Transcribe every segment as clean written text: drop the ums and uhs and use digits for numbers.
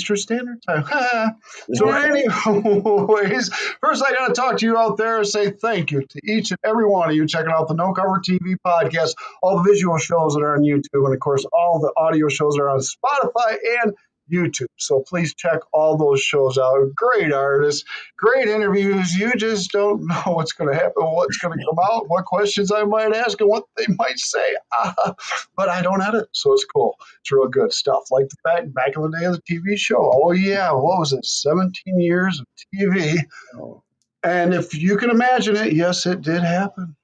Eastern Standard Time. So, anyways, first I got to talk to you out there and say thank you to each and every one of you checking out the No Cover TV podcast, all the visual shows that are on YouTube, and of course, all the audio shows that are on Spotify and YouTube. So please check all those shows out. Great artists, great interviews. You just don't know what's going to happen, what's going to come out, what questions I might ask, and what they might say. But I don't edit, so it's cool. It's real good stuff. Like the back in the day of the TV show. Oh, yeah. What was it? 17 years of TV. Oh. And if you can imagine it, yes, it did happen.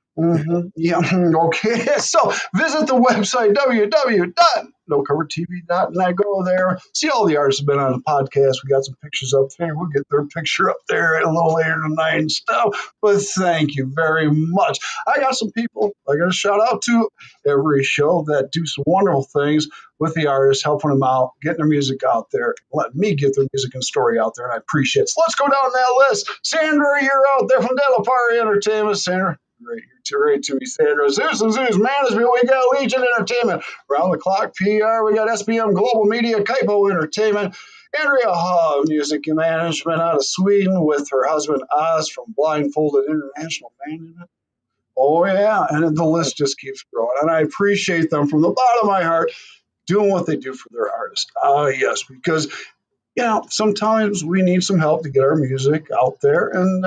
Yeah. Okay. So visit the website, www.nocovertv.net. Go there. See all the artists have been on the podcast. We got some pictures up there. We'll get their picture up there a little later tonight and stuff. But thank you very much. I got some people I got to shout out to every show that do some wonderful things with the artists, helping them out, getting their music out there, letting me get their music and story out there. And I appreciate it. So let's go down that list. Sandra, you're out there from Delapari Entertainment. Sandra. Great to me, Sandra. Zeus and Zeus Management, we got Legion Entertainment. Round the Clock PR, we got SBM Global Media, Kaipo Entertainment. Andrea Ha, Music Management out of Sweden with her husband Oz from Blindfolded International Management. Oh, yeah, and the list just keeps growing. And I appreciate them from the bottom of my heart doing what they do for their artists. Oh, yes, because sometimes we need some help to get our music out there. And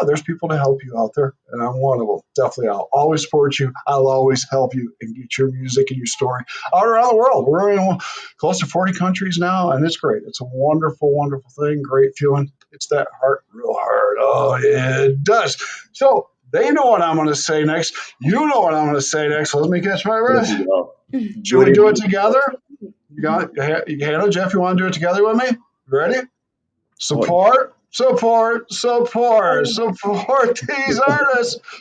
there's people to help you out there. And I'm one of them. Definitely. I'll always support you. I'll always help you and get your music and your story out around the world. We're in close to 40 countries now, and it's great. It's a wonderful, wonderful thing. Great feeling. It's that heart real hard. Oh, it does. So they know what I'm going to say next. You know what I'm going to say next. Let me catch my breath. Should we do it together? You got it? Hannah, Jeff, you want to do it together with me? Ready? Support these artists.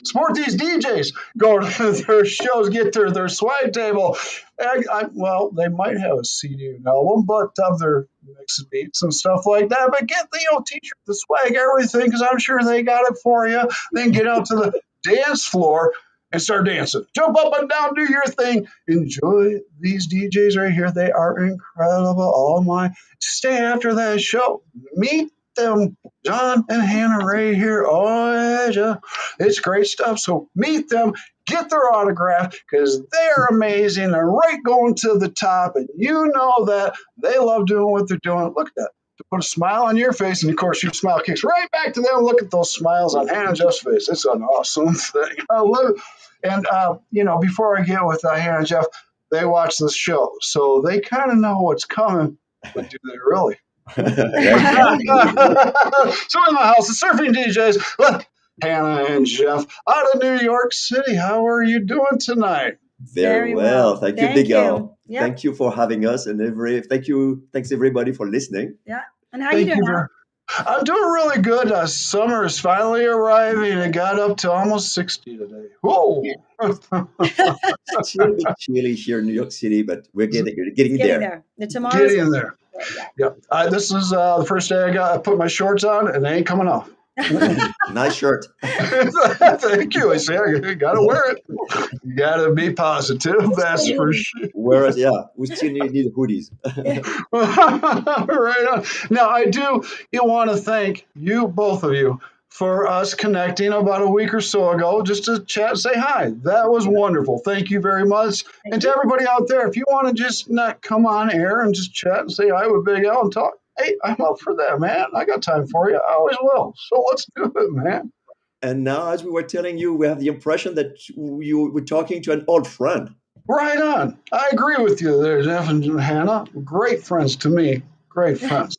Support these DJs. Go to their shows, get their swag table. They might have a CD and album, but of their mixed beats and stuff like that. But get the t-shirt, the swag, everything, because I'm sure they got it for you. Then get out to the dance floor and start dancing. Jump up and down, do your thing. Enjoy these DJs right here. They are incredible. All my stay after that show. Meet them, John and Hannah right here. Oh, yeah. It's great stuff. So meet them, get their autograph because they're amazing. They're right going to the top, and you know that they love doing what they're doing. Look at that. To put a smile on your face, and of course your smile kicks right back to them. Look at those smiles on Hannah and Jeff's face. It's an awesome thing. I love it. And before I get with Hannah and Jeff, they watch this show, so they kind of know what's coming, but do they really? So in the house, the surfing DJs, Hannah and Jeff out of New York City. How are you doing tonight? Very well. Thank you, Big Al. Yep. Thank you for having us, and thanks everybody for listening. Yeah. And how are you doing? I'm doing really good. Summer is finally arriving. It got up to almost 60 today. Whoa! It's a bit chilly here in New York City, but we're getting there. Tomorrow's getting there. Yeah. This is the first day I put my shorts on, and they ain't coming off. Nice shirt. Thank you. I say you gotta wear it. You gotta be positive. That's for sure. Whereas, we still need hoodies. Right on. Now I do want to thank you, both of you, for us connecting about a week or so ago, just to chat, say hi. That was wonderful. Thank you very much. And to everybody out there, if you want to just not come on air and just chat and say hi with Big Al and talk, hey, I'm up for that, man. I got time for you. I always will. So let's do it, man. And now, as we were telling you, we have the impression that you were talking to an old friend. Right on. I agree with you there, Jeff and Hannah. Great friends to me. Great friends.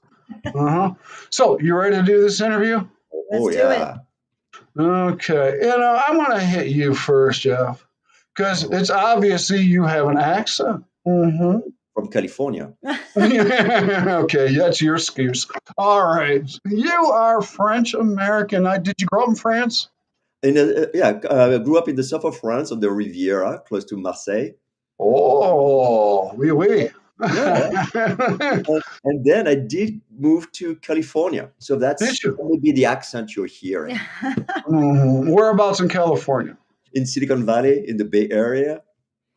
So, you ready to do this interview? Let's do it. Okay. I'm going to hit you first, Jeff, because it's obviously you have an accent. From California. Okay, that's your excuse. All right. You are French American. Did you grow up in France? I grew up in the south of France on the Riviera, close to Marseille. Oh, oui, oui. Yeah. And then I did move to California. So that's maybe the accent you're hearing. Whereabouts in California? In Silicon Valley, in the Bay Area.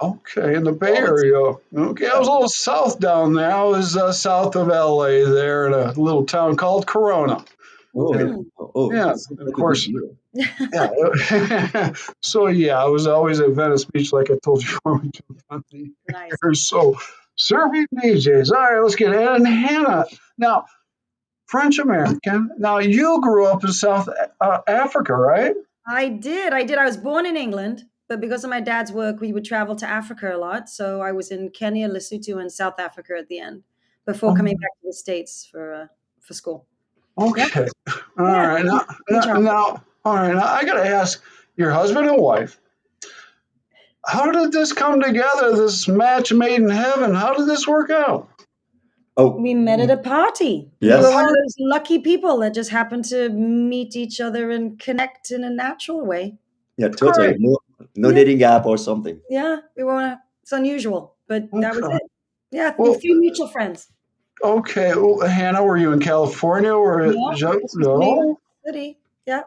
Okay, in the Bay Area. Okay, I was a little south down there. I was south of LA there in a little town called Corona. Yeah, of course. Yeah. So yeah, I was always at Venice Beach, like I told you when we jumped on the air. So serving DJs. All right, let's get Ed and Hannah. Now, French American. Now, you grew up in South Africa, right? I did. I was born in England, but because of my dad's work, we would travel to Africa a lot. So I was in Kenya, Lesotho, and South Africa at the end before coming back to the States for school. Okay. Yep. All right. Now, all right. Now, I got to ask your husband and wife, how did this come together, this match made in heaven? How did this work out? Oh, we met at a party. Yes. We were one of those lucky people that just happened to meet each other and connect in a natural way. Yeah, totally. No dating app or something. Yeah, it's unusual, but that was it. Yeah, a few mutual friends. Okay. Well, Hannah, were you in California or no? New York City. Yeah.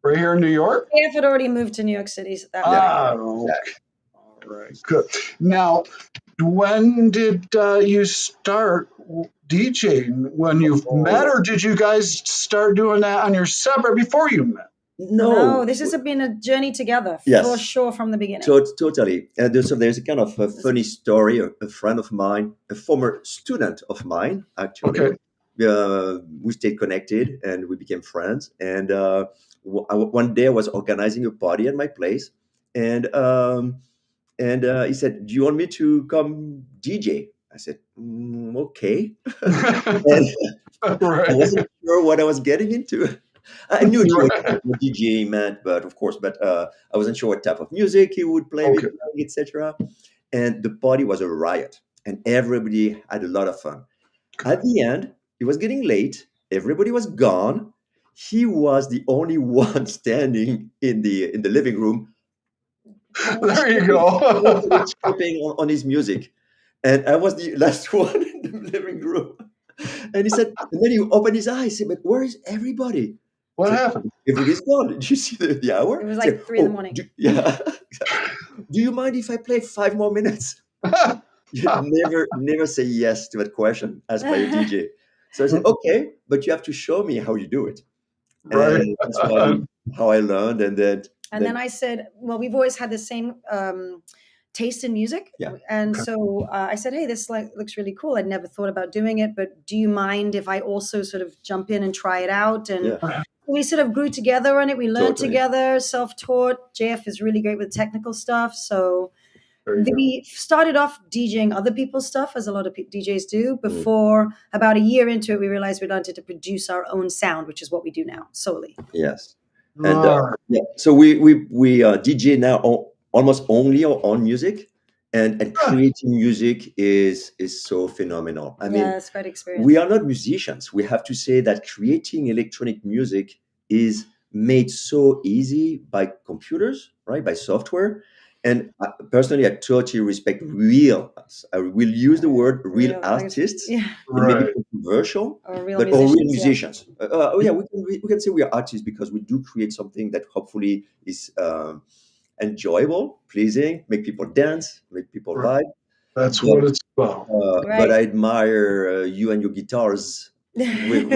Right here in New York? Yeah, had already moved to New York City. So that okay. All right, good. Now, when did you start DJing? When you met, or did you guys start doing that on your separate before you met? No, this has been a journey together, for sure, from the beginning. Totally. So there's a kind of a funny story. A friend of mine, a former student of mine, actually, we stayed connected and we became friends. And one day I was organizing a party at my place, and he said, "Do you want me to come DJ?" I said, "Okay." I wasn't sure what I was getting into. I knew what DJ meant, but I wasn't sure what type of music he would play, etc. And the party was a riot, and everybody had a lot of fun. At the end, it was getting late. Everybody was gone. He was the only one standing in the living room. There you go. Tripping on his music, and I was the last one in the living room. And he said, and then he opened his eyes. He said, "But where is everybody?" What happened? Everybody's gone. Did you see the hour? It was like 3 in the morning. Do you mind if I play 5 more minutes? Never say yes to that question asked by a DJ. So I said, okay, but you have to show me how you do it. Right. And that's how I learned. And then I said, well, we've always had the same taste in music. Yeah. And so I said, hey, this looks really cool. I'd never thought about doing it, but do you mind if I also sort of jump in and try it out? And we sort of grew together on it. We learned together, self-taught. JF is really great with technical stuff. So we started off DJing other people's stuff, as a lot of DJs do. Before about a year into it, we realized we wanted to produce our own sound, which is what we do now solely. Yes. And so we DJ now almost only our own music. And creating music is so phenomenal. I mean, it's quite experience. We are not musicians. We have to say that creating electronic music is made so easy by computers, right? By software. And personally, I totally respect I will use the word real artists. Yeah. Maybe controversial, or real musicians. We can say we are artists because we do create something that hopefully is enjoyable, pleasing, make people dance, make people vibe. That's what it's about. But I admire you and your guitars. Thank you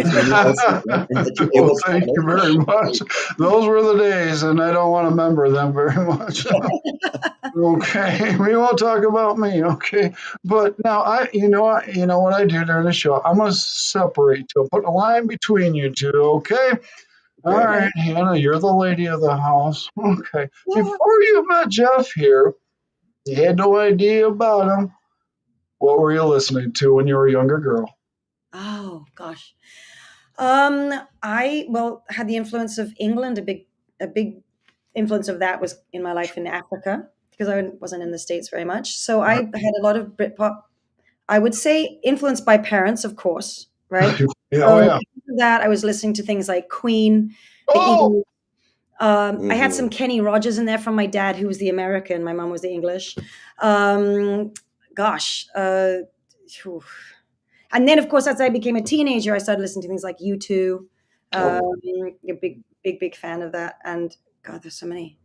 very much. Those were the days, and I don't want to remember them very much. Okay, we won't talk about me. Okay, but now you know what I do during the show. I'm going to separate you, put a line between you two. Okay. All right, Hannah, you're the lady of the house. Okay. Before you met Jeff here, you had no idea about him. What were you listening to when you were a younger girl? Oh gosh, I had the influence of England. A big influence of that was in my life in Africa because I wasn't in the States very much. So I had a lot of Britpop. I would say influenced by parents, of course, right? That I was listening to things like Queen, the Eagles. I had some Kenny Rogers in there from my dad, who was the American. My mom was the English. And then, of course, as I became a teenager, I started listening to things like U2. A big fan of that. And God, there's so many.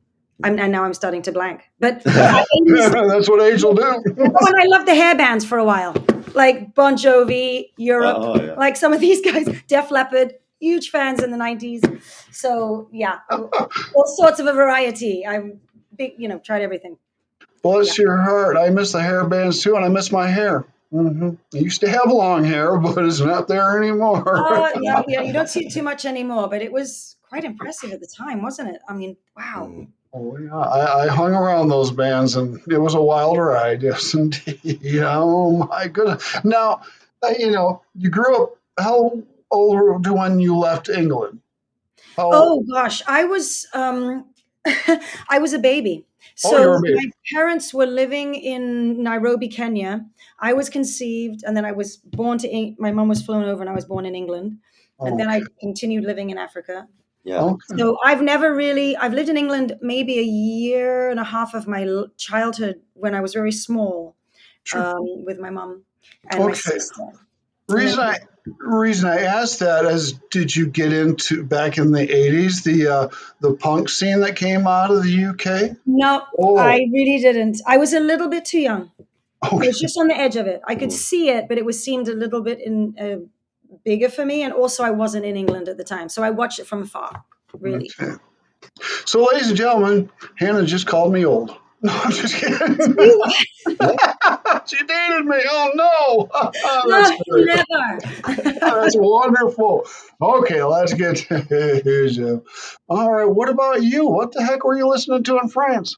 And now I'm starting to blank. But that's what age will do. Oh, and I loved the hair bands for a while, like Bon Jovi, Europe, like some of these guys, Def Leppard, huge fans in the 90s. So yeah, all sorts of a variety. I'm big, tried everything. Bless your heart. I miss the hair bands too, and I miss my hair. I used to have long hair, but it's not there anymore. Yeah, you don't see it too much anymore, but it was quite impressive at the time, wasn't it? I mean, wow. Oh yeah, I hung around those bands, and it was a wild ride. Yes, indeed. Oh my goodness. Now, you grew up. How old were you when you left England? Oh gosh, I was I was a baby. So my parents were living in Nairobi, Kenya. I was conceived, and then I was born to. My mom was flown over, and I was born in England, and then I continued living in Africa. Yeah. Okay. So I've lived in England maybe a year and a half of my childhood when I was very small, with my mom and my sister. Reason I asked that is, did you get into back in the 80s the punk scene that came out of the UK? No, I really didn't. I was a little bit too young. Okay. It was just on the edge of it. I could see it, but it seemed a little bit bigger for me, and also I wasn't in England at the time, so I watched it from afar. Really. Okay. So, ladies and gentlemen, Hannah just called me old. No, I'm just kidding. She dated me. Oh no! Never. That's wonderful. Okay, let's get to All right. What about you? What the heck were you listening to in France?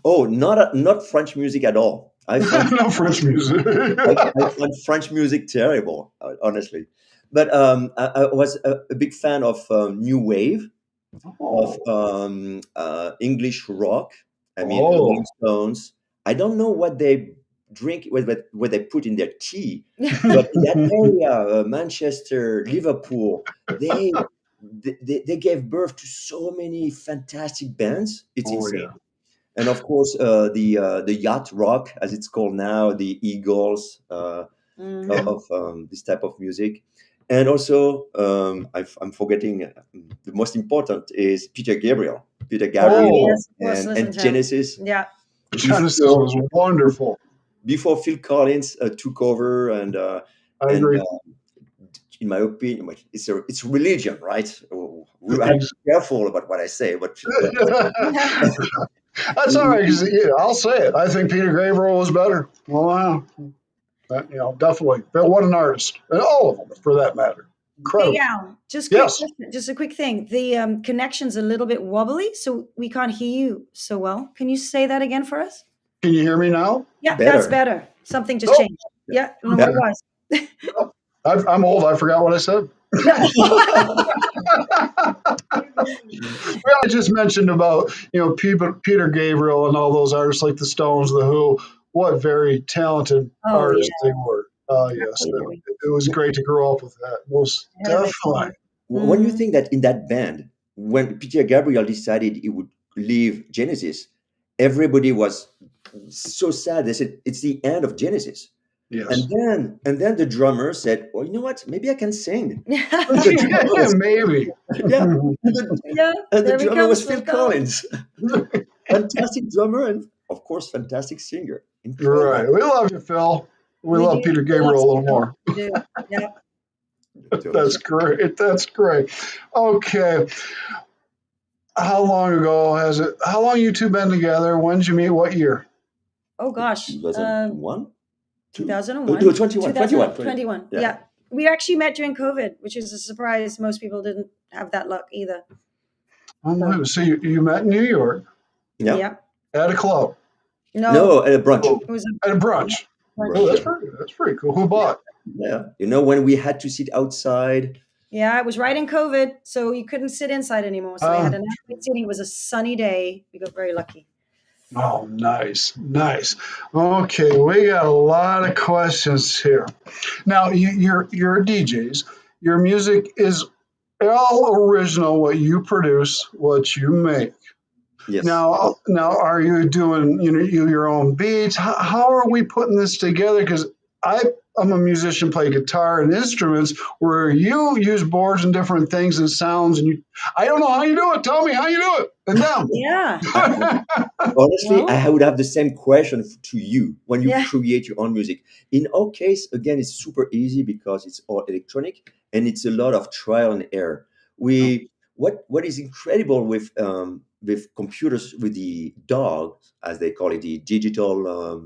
Oh, not French music at all. I find no French music. I find French music terrible, honestly. But I was a big fan of new wave, of English rock. I mean, Rolling Stones. I don't know what they drink, what they put in their tea, but in that area, Manchester, Liverpool, they gave birth to so many fantastic bands. It's insane. Yeah. And of course, the yacht rock, as it's called now, the Eagles of this type of music. And also, I'm forgetting the most important is Peter Gabriel. Yes, and Genesis. Yeah, Genesis was wonderful. Before Phil Collins took over, and I agree. In my opinion, it's religion, right? I have to be careful about what I say, but that's all right. Because I'll say it. I think Peter Gabriel was better. Well, definitely. But what an artist, and all of them, for that matter. Incredible. Yeah, just a quick thing. The connection's a little bit wobbly, so we can't hear you so well. Can you say that again for us? Can you hear me now? Yeah, that's better. Something just changed. Yeah, I don't know what it was. I'm old. I forgot what I said. Well, I just mentioned about Peter Gabriel and all those artists like the Stones, the Who. What very talented artists they were. Yes, it was great to grow up with that. Most definitely. When you think that in that band, when Peter Gabriel decided he would leave Genesis, everybody was so sad. They said it's the end of Genesis. Yes. And then the drummer said, "Well, you know what? Maybe I can sing." Maybe. Yeah. And the drummer was Phil Collins. Fantastic drummer and, of course, fantastic singer. Incredible. Right. We love you, Phil. We love Peter Gabriel a little more. Yeah. That's great. That's great. Okay. How long you two been together? When did you meet? What year? Oh, gosh. 2001? 2001. 21. Yeah. We actually met during COVID, which is a surprise. Most people didn't have that luck either. So you met in New York? Yeah. At a club? No, at a brunch. It was at a brunch. Oh, that's pretty cool. Who bought? Yeah. When we had to sit outside. Yeah, it was right in COVID, so you couldn't sit inside anymore. So we had an outside seating. It was a sunny day. We got very lucky. Oh, nice. Okay, we got a lot of questions here. Now, you're DJs. Your music is all original. What you produce, what you make. Yes. Now, are you doing your own beats? How are we putting this together? Because I I'm a musician, play guitar and instruments, where you use boards and different things and sounds, and I don't know how you do it. Tell me how you do it. And now, Yeah. Honestly, Well, I would have the same question to you when you yeah. create your own music. In our case, again, it's super easy because it's all electronic and it's a lot of trial and error. We what is incredible with computers, with the DAW, as they call it, the digital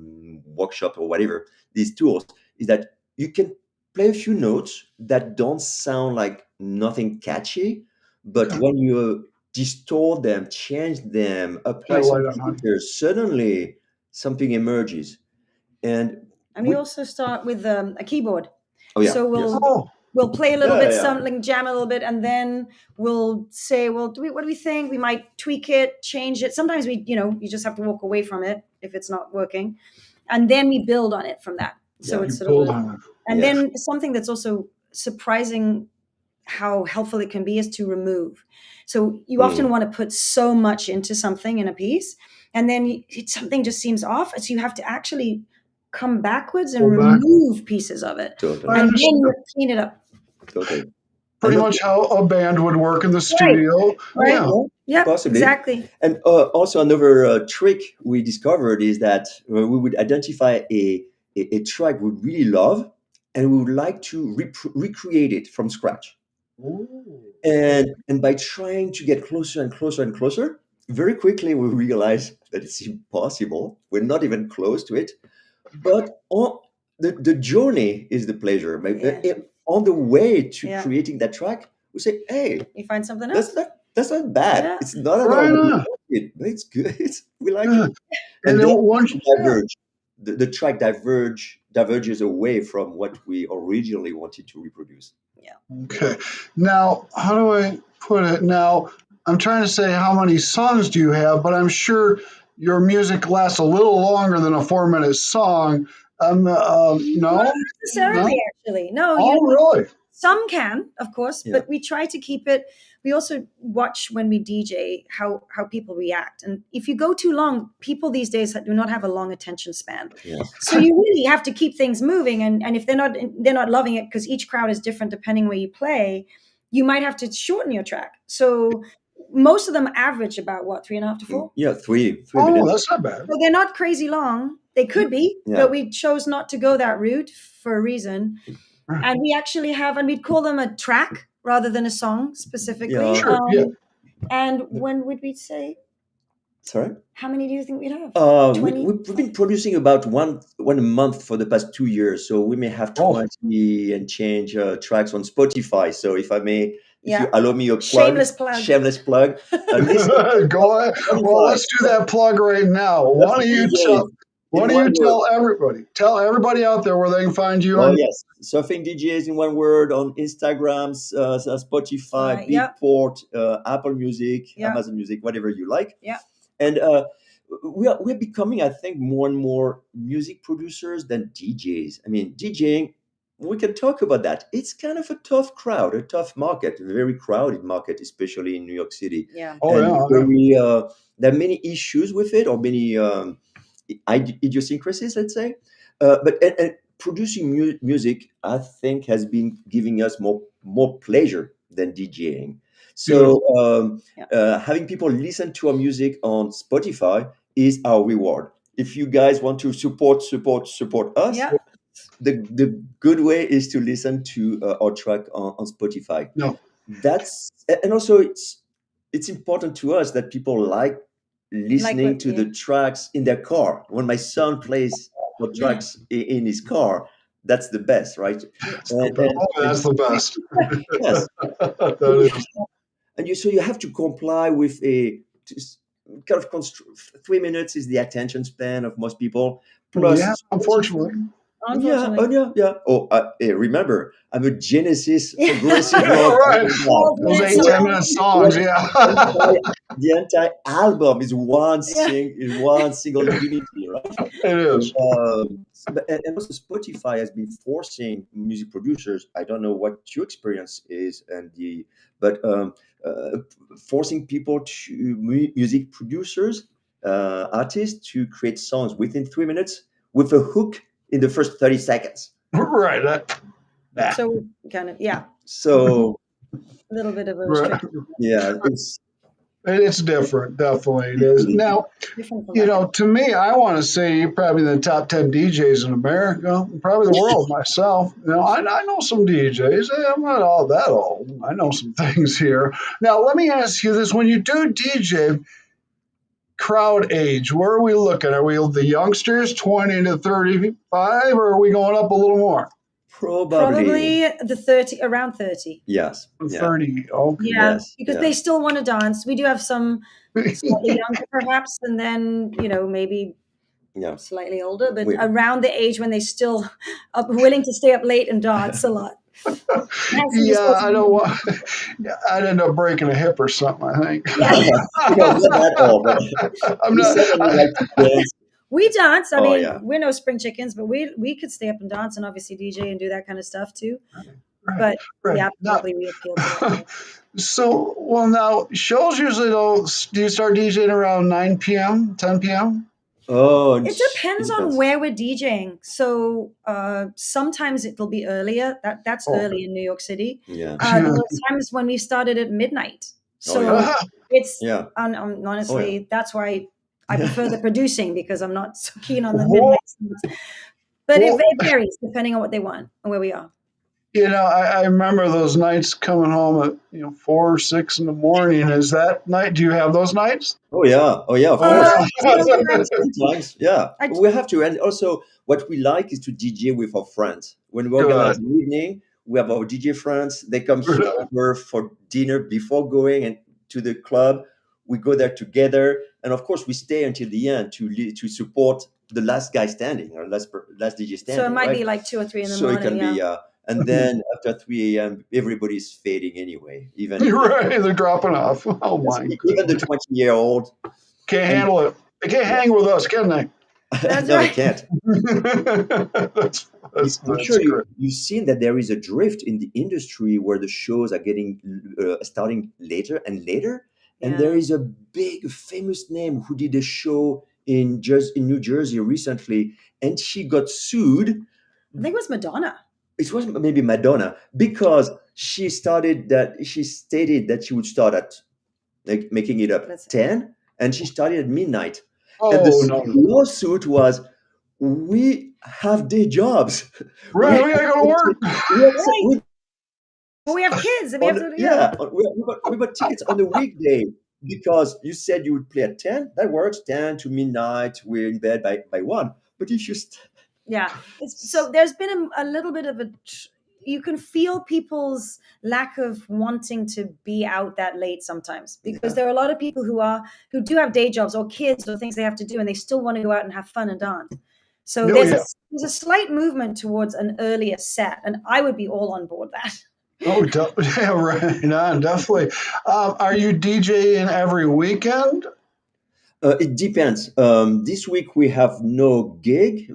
workshop or whatever, these tools, is that you can play a few notes that don't sound like nothing catchy, but Okay. when you distort them, change them, apply Can't some light on honey. filters, suddenly something emerges. And And we also start with a keyboard. oh yeah, So yes, we'll play a little yeah, bit yeah, something, jam a little bit, and then we'll say, well, what do we think? We might tweak it, change it. Sometimes you just have to walk away from it if it's not working, and then we build on it from that. So yeah, it's You sort of build on it. and yeah. then something that's also surprising how helpful it can be is to remove. So you often want to put so much into something in a piece, and then something just seems off. So you have to actually come backwards and Go back. remove pieces of it, I Totally, and then understand. you clean it up. totally. Pretty And much how a band would work in the Right. studio. Right. Yeah. Yeah. possibly. Exactly. And also another trick we discovered is that we would identify a track we really love, and we would like to recreate it from scratch. Ooh. And by trying to get closer and closer and closer, very quickly we realize that it's impossible. We're not even close to it. But the journey is the pleasure. Yeah. On the way to Yeah. creating that track, we say, "Hey, You find something else. that's not bad. Yeah. It's not at all Right what we on. wanted, but it's good. We like Yeah. it." And And then then once, we diverge. The track diverges away from what we originally wanted to reproduce. okay. Now, how do I put it? Now, I'm trying to say how many songs do you have, but I'm sure your music lasts a little longer than a 4-minute song. No, Not necessarily, no. actually. No, Oh, really? some can, of course, Yeah. but we try to keep it. We also watch when we DJ how people react, and if you go too long, people these days do not have a long attention span. Yes. So you really have to keep things moving, and if they're not loving it, because each crowd is different depending where you play, you might have to shorten your track. So most of them average about 3.5 to 4. Yeah, three Oh, minutes. that's not bad. So they're not crazy long. They could be, Yeah. but we chose not to go that route for a reason. And we actually have, and we'd call them a track rather than a song specifically. Yeah. Sure, yeah. And when would we say? Sorry. How many do you think we'd have? 20? We've been producing about one a month for the past 2 years, so we may have Oh. 20 and change tracks on Spotify. So if I may, if Yeah. you allow me a plug, Shameless plug. shameless plug. Listen, Go ahead. Well, let's do that plug right now. Why don't you tell everybody out there where they can find you? Oh on yes, Surfing DJs in one word on Instagram, Spotify, Yeah. Beatport, Apple Music, Yeah. Amazon Music, whatever you like. Yeah. And we're becoming, I think, more and more music producers than DJs. I mean, DJing, we can talk about that. It's kind of a tough crowd, a tough market, a very crowded market, especially in New York City. Yeah. Oh, And yeah. there are many issues with it, or many idiosyncrasies, let's say. But producing music, I think, has been giving us more pleasure than DJing. So having people listen to our music on Spotify is our reward. If you guys want to support us, Yeah. the good way is to listen to our track on Spotify. No. And also it's important to us that people like listening what- to the tracks in their car. When my son plays the tracks in his car, that's the best, right? That's the best. Yes. That is. And so you have to comply with a kind of 3 minutes is the attention span of most people. Plus, Yeah, unfortunately. Unfortunately. Yeah. Oh, hey, remember, I'm a Genesis progressive Yeah, rock. right. Those 8-10-minute songs, yeah. The entire album is one single unity, right? It is. And also Spotify has been forcing music producers. I don't know what your experience is, but forcing people music producers, artists, to create songs within 3 minutes with a hook in the first 30 seconds. Right. Nah. So kind of, yeah, So a little bit of a Right. restriction. yeah, It's different. Definitely it is. Now, Different from that. to me, I want to say you're probably in the top 10 DJs in America, probably the world myself. I know some DJs. Hey, I'm not all that old. I know some things here. Now, let me ask you this. When you do DJ, crowd age, where are we looking? Are we the youngsters, 20 to 35, or are we going up a little more? probably the 30, around 30. yes. Yeah. 30. Okay. Yeah, Yes. because Yeah. they still want to dance. We do have some slightly younger, perhaps, and then maybe Yeah. slightly older, but We- around the age when they still are willing to stay up late and dance a lot. Yeah, I don't want. I'd end up breaking a hip or something, I think. Yeah. No, not that old. But I'm we not. certainly like to dance. We dance. I Oh, mean, yeah. we're no spring chickens, but we could stay up and dance and obviously DJ and do that kind of stuff too. Right, But right. yeah, Now, probably we appeal to that. so, well, now shows usually do you start DJing around 9 p.m., 10 p.m.? Oh, It depends on where we're DJing. So sometimes it'll be earlier. That's Oh. early in New York City. Yeah. There were times when we started at midnight. So yeah. it's Yeah. honestly, Oh, that's why I prefer the producing, because I'm not so keen on the Whoa. midnight scenes. But Whoa. it varies depending on what they want and where we are. I remember those nights coming home at 4 or 6 in the morning. Is that night? Do you have those nights? Oh yeah. Oh yeah. Of course. Sometimes, yeah. We have to, and also what we like is to DJ with our friends. When we organize an evening, we have our DJ friends. They come here over for dinner before going and to the club. We go there together, and of course, we stay until the end to support the last guy standing or last DJ standing. So it might right? be like 2 or 3 in the So morning. it can be, and then after 3 a.m., everybody's fading anyway. Even right, they're dropping off. Oh my! Even the 20-year-old can't handle it. They can't hang with us, can they? No, they can't. I'm sure you've seen that there is a drift in the industry where the shows are getting starting later and later. And there is a big famous name who did a show in New Jersey recently, and she got sued. I think it was Madonna. It was maybe Madonna, because she stated that she would start at making it up 10, and she started at midnight. Oh, and the lawsuit was, we have day jobs. Right, we gotta go to work. We have kids. And we bought tickets on the weekday because you said you would play at 10. That works, 10 to midnight. We're in bed by 1. But if you so there's been a little bit of you can feel people's lack of wanting to be out that late sometimes, because there are a lot of people who do have day jobs or kids or things they have to do, and they still want to go out and have fun and dance. So there's a slight movement towards an earlier set, and I would be all on board that. Oh, yeah, right. No, definitely. Are you DJing every weekend? It depends. This week we have no gig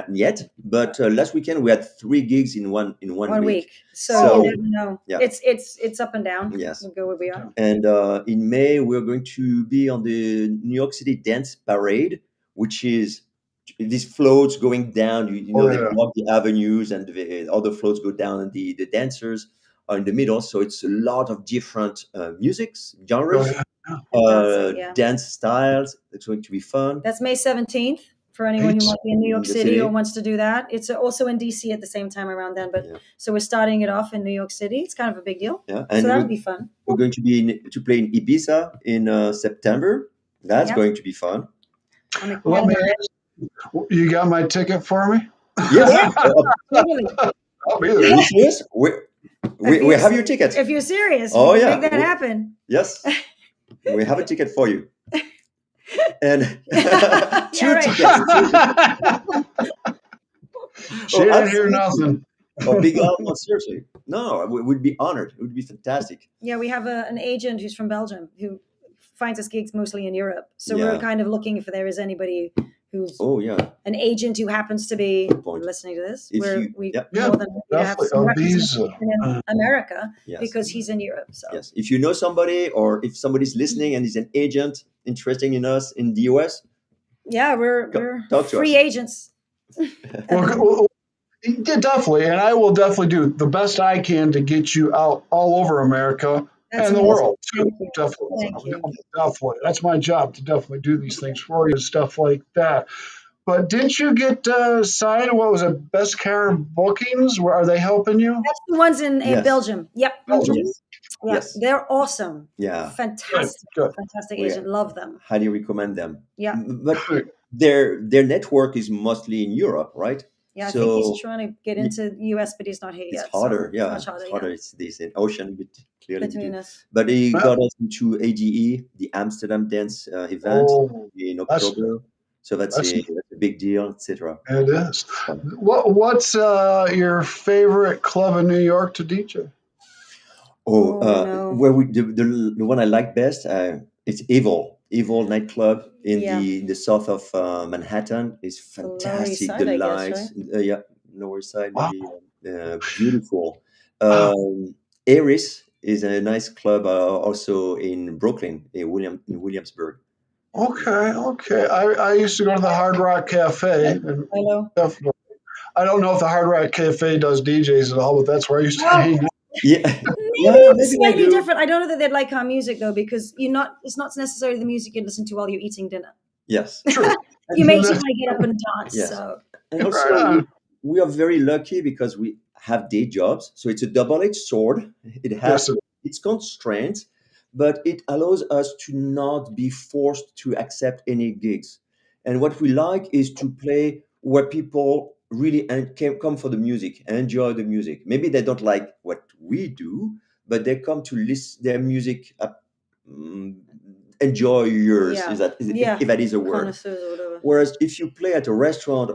yet, but last weekend we had 3 gigs in one week. So you never know. Yeah. It's up and down. Yes, we'll go where we are. And in May we're going to be on the New York City Dance Parade, which is these floats going down. They block the avenues, and all the floats go down, and the dancers are in the middle. So it's a lot of different musics, genres. Dance styles. It's going to be fun. That's May 17th for anyone who might be in New York City or wants to do that. It's also in DC at the same time around then, but so we're starting it off in New York City. It's kind of a big deal. Yeah, and so that would be fun. We're going to play in Ibiza in September. That's going to be fun. Let me ask you, got my ticket for me? Yes. I'll be there. Yes, we have your ticket. If you're serious, we can make that happen. Yes. We have a ticket for you. And 2 tickets. She didn't hear nothing. Big no, seriously. No, we'd be honored. It would be fantastic. Yeah, we have an agent who's from Belgium who finds us gigs mostly in Europe. So we're kind of looking if there is anybody who's an agent who happens to be listening to this. We more than have some in America because he's in Europe. So yes, if you know somebody, or if somebody's listening and is an agent interested in us in the US, we're free agents. Yeah, definitely, and I will definitely do the best I can to get you out all over America That's and the amazing. world too. Thank you. Definitely, Thank you. definitely. That's my job to definitely do these things for you and stuff like that. But didn't you get signed? What was it? Best Car Bookings? Where are they helping you? That's the ones in Yes, Belgium. Yep. Belgium. yes, Yeah, yes. they're awesome. Yeah, Good, Fantastic, good. fantastic we agent. Love them. highly recommend them. Yeah, But their network is mostly in Europe, right? yeah. I think he's So trying to get y- into the US, but he's not here it's yet. So harder. it's Yeah, much harder. it's Yeah, harder. It's this an ocean clearly between between. us. But he Well, got us into ADE, the Amsterdam Dance event oh, in that's October. So that's that's a big deal, etc. it is. Fun. What's your favorite club in New York to DJ? Oh, Oh no. where the one I like best, it's Evil nightclub in Yeah, the south of Manhattan is the Lower East fantastic. The Side, I guess, right? lights, yeah, Lower Side Wow, maybe, beautiful. wow. Eris is a nice club also in Brooklyn, in Williamsburg. Okay, okay. I used to go to the Hard Rock Cafe, and Hello. definitely. I don't know if the Hard Rock Cafe does DJs at all, but that's where I used to Oh, hang out. Yeah, maybe yeah, it's maybe they slightly do. different. I don't know that they'd like our music though, because you're not. It's not necessarily the music you listen to while you're eating dinner. Yes, True. You makes you and That's want to get up and dance. yes. So And also, right on. we are very lucky because we have day jobs. So it's a double-edged sword. It has Yes, it- its constraints, but it allows us to not be forced to accept any gigs. And what we like is to play where people really come for the music, enjoy the music. Maybe they don't like what we do, but they come to listen their music, mm, enjoy yours, yeah, if yeah, that is a word. connoisseurs or whatever. Whereas if you play at a restaurant,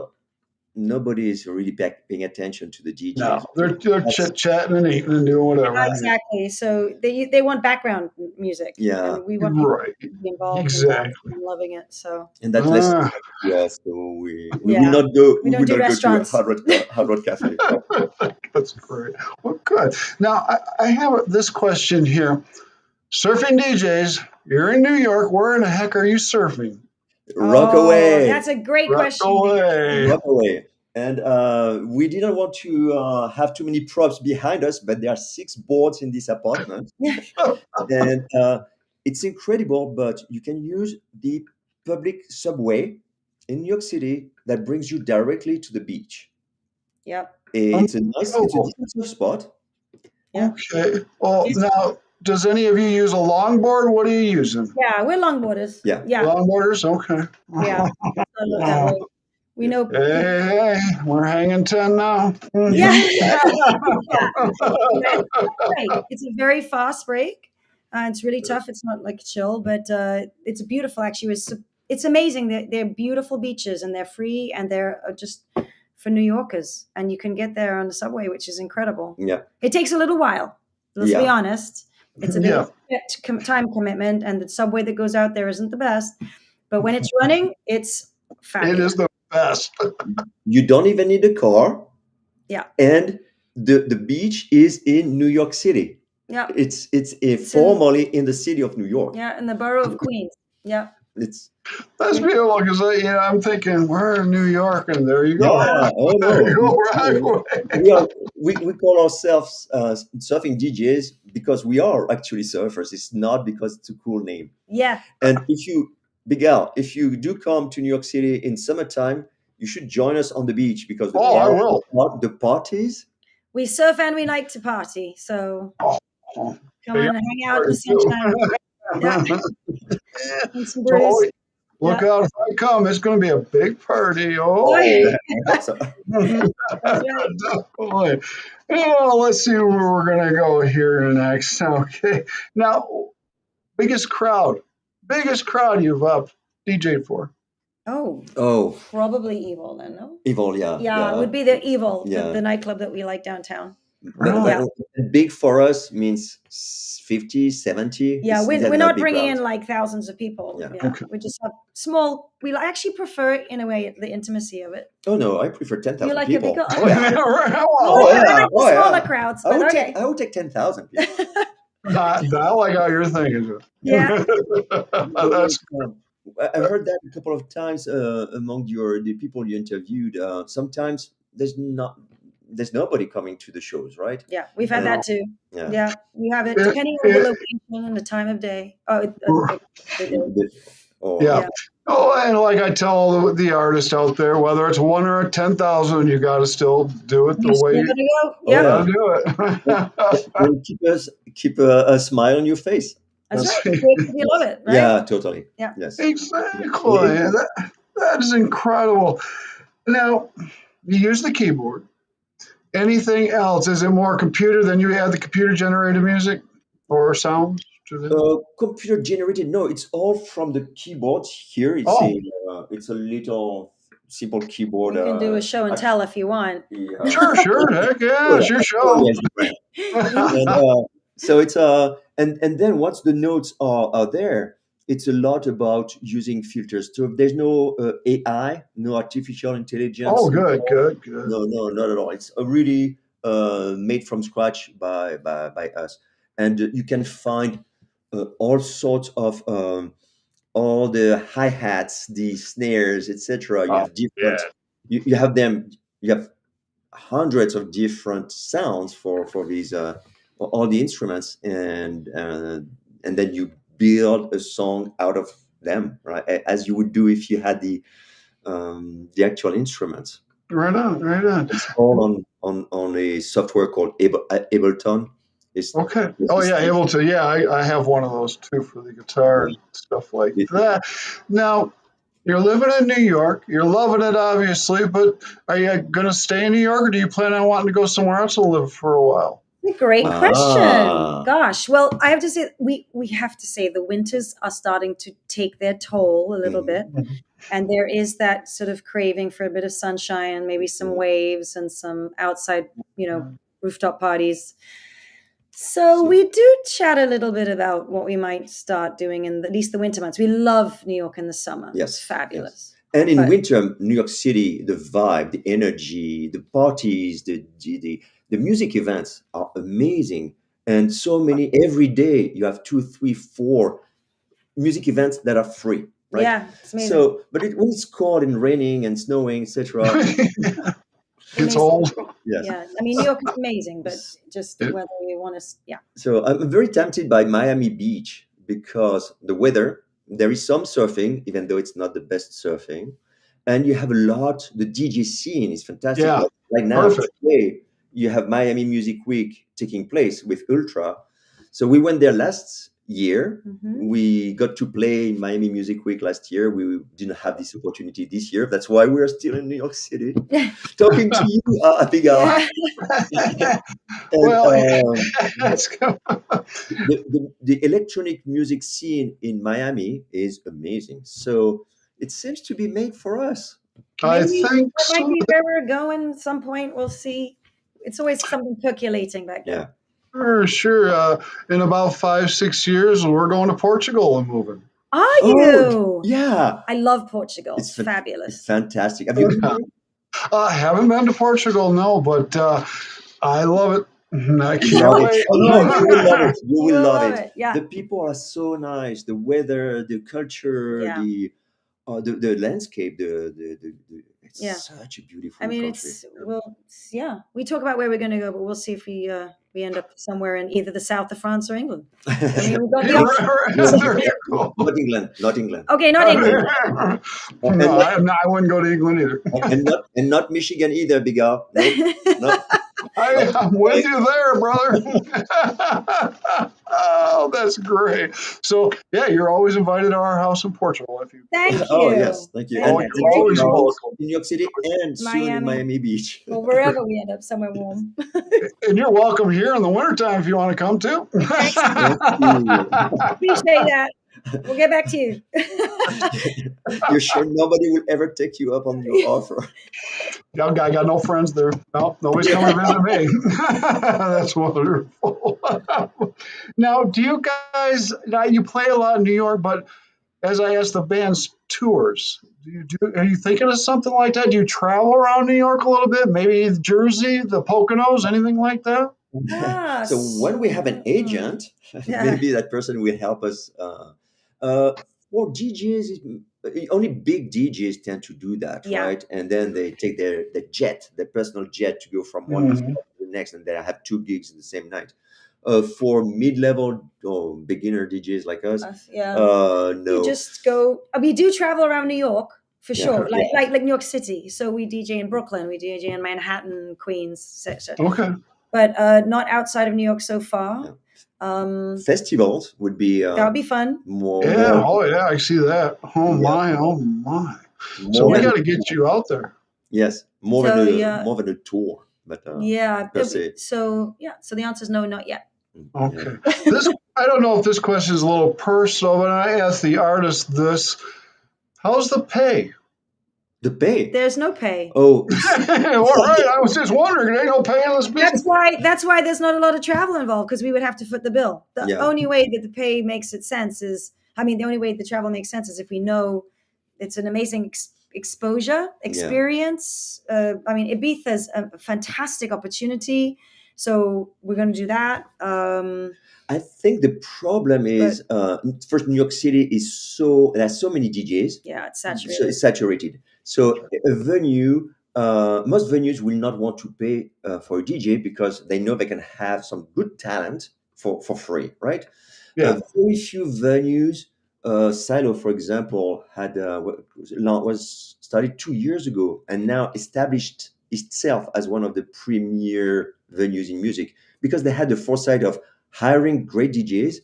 nobody is really paying attention to the no, DJs. they're That's chit chatting and eating and doing whatever. Exactly. So they want background music, yeah, and we want people Right. to be involved and dancing Exactly. and loving it. So and that less Ah, to us. So we will yeah, not go. we We don't will do not go to a restaurants. Hard Rock Cafe. that's great. Well, good. Now, I have this question here. Surfing DJs, you're in New York. Where in the heck are you surfing? Rock Oh, that's away, a great Rock question, away. rock away. And we didn't want to have too many props behind us, but there are 6 boards in this apartment, BJ. and it's incredible. But you can use the public subway in New York City that brings you directly to the beach. Yep. It's a Unbelievable. decent surf spot. Yep. Okay. Well, It's, now, does any of you use a longboard? What are you using? yeah, we're longboarders. Yeah, Yeah. Longboarders? Okay. Yeah. I love that way. We yeah. know Hey, people. hey, we're hanging 10 now. Yeah. Yeah, Yeah. Yeah, it's great. It's a very fast break. It's really tough. It's not like chill, but it's beautiful. Actually, it's amazing. They're beautiful beaches and they're free and they're just for New Yorkers. And you can get there on the subway, which is incredible. yeah, It takes a little while. Let's be yeah. honest. It's a bit Yeah, of a time commitment, and the subway that goes out there isn't the best. But when it's running, it's it fabulous. is the best. You don't even need a car, Yeah. and the beach is in New York City. Yeah. It's in- formally in the city of New York. Yeah. In the borough of Queens. Yeah. It's That's beautiful because I'm thinking we're in New York, and there you go. yeah. Oh There no, you go, no. right We are we call ourselves surfing DJs because we are actually surfers. It's not because it's a cool name. Yeah. And Miguel, if you do come to New York City in summertime, you should join us on the beach because Oh, I will. the parties. We surf and we like to party. So Oh, come yeah. on, hang out in the sunshine. Yeah. And some brews. So look out if I come. It's going to be a big party. Oh, So, That's right. definitely. Oh, let's see where we're going to go here next. Okay. Now, biggest crowd you've DJ'd for. Oh, oh, probably Evil then, no? Evil, yeah, Yeah, it would be the Evil, Yeah. the nightclub that we like downtown. But big for us means 50, 70. Yeah, These are we're not big bringing crowds. in like thousands of people. Yeah. Yeah, Okay. we just have small. We actually prefer, in a way, the intimacy of it. Oh no, I prefer 10,000 You like people. a bigger? Oh yeah. Well, I like the Oh, yeah. smaller crowds, I but would okay. take 10,000 people. I like how you're thinking. Yeah. That's I heard that a couple of times among the people you interviewed. Sometimes there's nobody coming to the shows, right? Yeah, we've had that too. Yeah. Yeah, you have it depending on the location and the time of day. Oh, the day. Yeah. Yeah. Oh, and like I tell the artist out there, whether it's one or 10,000, you got to still do it the You way still you gotta go. Yeah, got to do it. And keep a smile on your face. that's That's right. You love it, right? Yeah, totally. Yeah. Yes. Exactly. That is incredible. Now, you use the keyboard. Anything else? Is it more computer than you have the computer generated music or sounds? Computer generated? No, it's all from the keyboard. Here it's a little simple keyboard. You can do a show and tell if you want. Yeah. Sure. Heck yeah, it's your show. And so it's and then once the notes are there, it's a lot about using filters. So there's no AI, no artificial intelligence. Oh, good. No, not at all. It's really made from scratch by us, and you can find all sorts of all the hi hats, the snares, etc. You have different. Yeah. You have them. You have hundreds of different sounds for these all the instruments, and then you build a song out of them, right? As you would do if you had the actual instruments. Right on. It's all on a software called Ableton. Okay. Oh yeah, Ableton. Yeah, I have one of those too for the guitar and stuff like that. Now, you're living in New York. You're loving it, obviously, but are you going to stay in New York, or do you plan on wanting to go somewhere else to live for a while? Great question. Gosh, well, I have to say we have to say the winters are starting to take their toll a little bit, and there is that sort of craving for a bit of sunshine, maybe some waves and some outside, rooftop parties. So we do chat a little bit about what we might start doing in at least the winter months. We love New York in the summer. Yes, it's fabulous. Yes. And in winter, New York City, the vibe, the energy, the parties, the music events are amazing. And so many, every day you have 2, 3, 4 music events that are free, right? Yeah, it's amazing. So, but when it's cold and raining and snowing, etc. It's old. Yes. Yeah, I mean, New York is amazing, but just whether you want to, So I'm very tempted by Miami Beach because the weather, there is some surfing, even though it's not the best surfing. And you have a lot, the DJ scene is fantastic. Yeah, right now, perfect. today, you have Miami Music Week taking place with Ultra. So we went there last year. Mm-hmm. We got to play in Miami Music Week last year. We didn't have this opportunity this year. That's why we're still in New York City talking to you, Abigail. The electronic music scene in Miami is amazing. So it seems to be made for us. I think so. Might be where we're going at some point. We'll see. It's always something percolating back there. Yeah. Sure. In about 5-6 years, we're going to Portugal and moving. Are you? Yeah. I love Portugal. It's fabulous. It's fantastic. Have you been? I haven't been to Portugal, no, but I love it. I can't wait. You will love it. Yeah. The people are so nice. The weather, the culture, the landscape, it's such a beautiful country. We talk about where we're going to go, but we'll see if we end up somewhere in either the south of France or England. I mean, we've got Not England. Okay, not England. No, I wouldn't go to England either. and not Michigan either, Bigar. No. I'm with you there, brother. Oh, that's great. So, you're always invited to our house in Portugal. Thank you. Oh, yes. Thank you. Always welcome. In New York City and soon in Miami Beach. Well, wherever we end up, somewhere warm. And you're welcome here in the wintertime if you want to come too. Thank you. Appreciate that. We'll get back to you. You're sure nobody will ever take you up on your offer? I got no friends there. No, nobody's coming to visit me. That's wonderful. Now, do you guys? Now you play a lot in New York, but as I asked, the band's tours. Are you thinking of something like that? Do you travel around New York a little bit? Maybe Jersey, the Poconos, anything like that? Yes. So when we have an agent, maybe that person will help us. For DJs, only big DJs tend to do that, right? And then they take their personal jet to go from one spot to the next, and they have 2 gigs in the same night. For mid-level or beginner DJs like us, no. You just go. We do travel around New York for sure, like New York City. So we DJ in Brooklyn, we DJ in Manhattan, Queens, etc. Okay. But not outside of New York so far. Festivals would be that would be fun. I see that. Oh my. So we got to get you out there. Yes, more than a tour, but So the answer is no, not yet. Okay. I don't know if this question is a little personal, but I asked the artist this: how's the pay? The pay? There's no pay. Oh, all right. I was just wondering. There ain't no pay in this business. That's why there's not a lot of travel involved, because we would have to foot the bill. The only way that the pay makes sense is, the only way the travel makes sense is if we know it's an amazing exposure, experience. Ibiza's a fantastic opportunity, so we're going to do that. I think the problem is first, New York City is there's so many DJs. Yeah, it's saturated. So it's saturated. So a venue, most venues will not want to pay for a DJ because they know they can have some good talent for free, right? Yeah. Very few venues. Silo, for example, was started 2 years ago and now established itself as one of the premier venues in music because they had the foresight of hiring great DJs